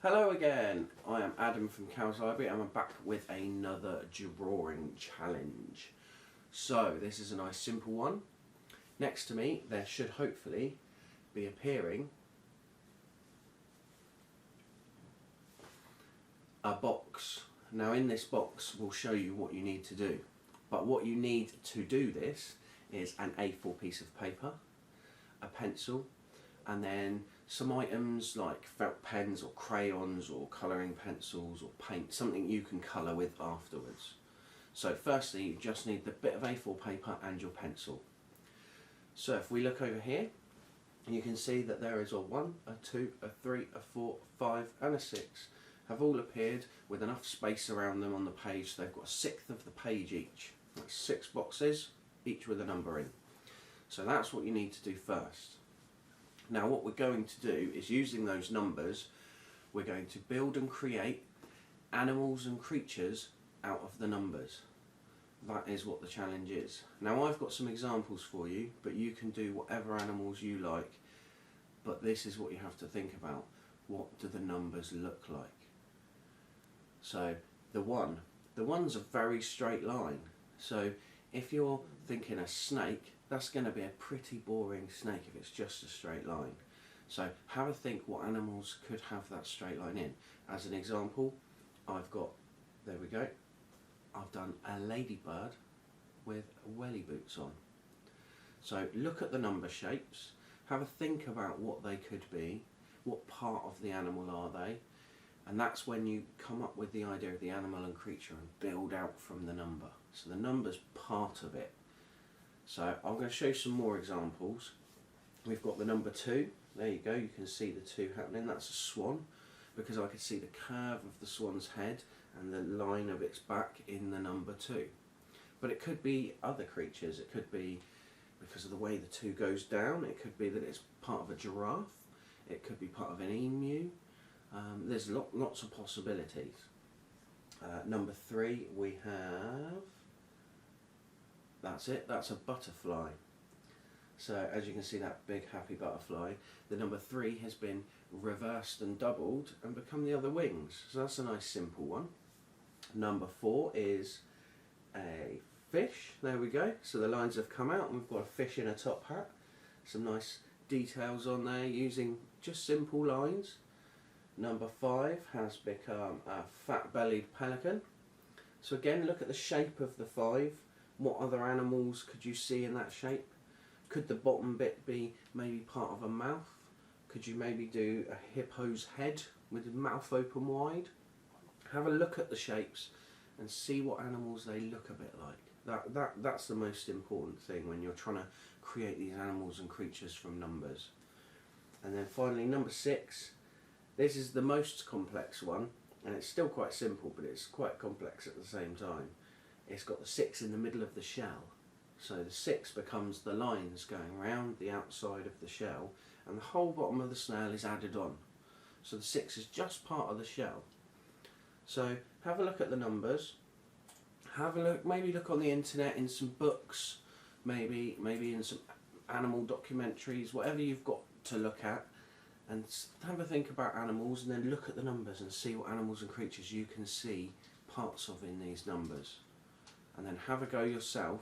Hello again, I am Adam from Cow's Library and I'm back with another drawing challenge. So this is a nice simple one. Next to me there should hopefully be appearing a box. Now in this box we'll show you what you need to do. But what you need to do this is an A4 piece of paper, a pencil, and then some items like felt pens or crayons or colouring pencils or paint, something you can colour with afterwards. So firstly you just need the bit of A4 paper and your pencil. So if we look over here, you can see that there is a 1, a 2, a 3, a 4, 5 and a 6 have all appeared with enough space around them on the page, so they've got a sixth of the page each. That's 6 boxes, each with a number in. So that's what you need to do first. Now what we're going to do is, using those numbers, we're going to build and create animals and creatures out of the numbers. That is what the challenge is. Now I've got some examples for you, but you can do whatever animals you like, but this is what you have to think about. What do the numbers look like? So the 1's a very straight line. So if you're thinking a snake, that's going to be a pretty boring snake if it's just a straight line. So have a think what animals could have that straight line in. As an example, I've got, there we go, I've done a ladybird with welly boots on. So look at the number shapes, have a think about what they could be, what part of the animal are they, and that's when you come up with the idea of the animal and creature and build out from the number. So the number's part of it. So I'm going to show you some more examples. We've got the number 2, there you go, you can see the 2 happening. That's a swan, because I could see the curve of the swan's head and the line of its back in the number 2. But it could be other creatures. It could be, because of the way the 2 goes down, it could be that it's part of a giraffe, it could be part of an emu. There's lots of possibilities. Number 3 we have, that's it, that's a butterfly. So as you can see, that big happy butterfly, the number 3 has been reversed and doubled and become the other wings. So that's a nice simple one. Number 4 is a fish, there we go. So the lines have come out and we've got a fish in a top hat. Some nice details on there using just simple lines. Number 5 has become a fat-bellied pelican. So again, look at the shape of the 5. What other animals could you see in that shape? Could the bottom bit be maybe part of a mouth? Could you maybe do a hippo's head with the mouth open wide? Have a look at the shapes and see what animals they look a bit like. That's the most important thing when you're trying to create these animals and creatures from numbers. And then finally, number 6. This is the most complex one, and it's still quite simple, but it's quite complex at the same time. It's got the 6 in the middle of the shell. So the 6 becomes the lines going around the outside of the shell, and the whole bottom of the snail is added on. So the 6 is just part of the shell. So have a look at the numbers. Have a look, maybe look on the internet in some books, maybe in some animal documentaries, whatever you've got to look at, and have a think about animals, and then look at the numbers and see what animals and creatures you can see parts of in these numbers. And then have a go yourself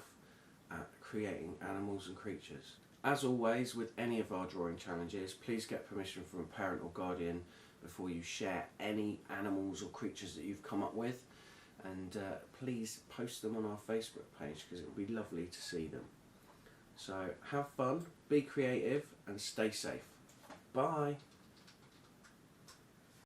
at creating animals and creatures. As always with any of our drawing challenges, please get permission from a parent or guardian before you share any animals or creatures that you've come up with, and please post them on our Facebook page because it would be lovely to see them. So have fun, be creative and stay safe. Bye!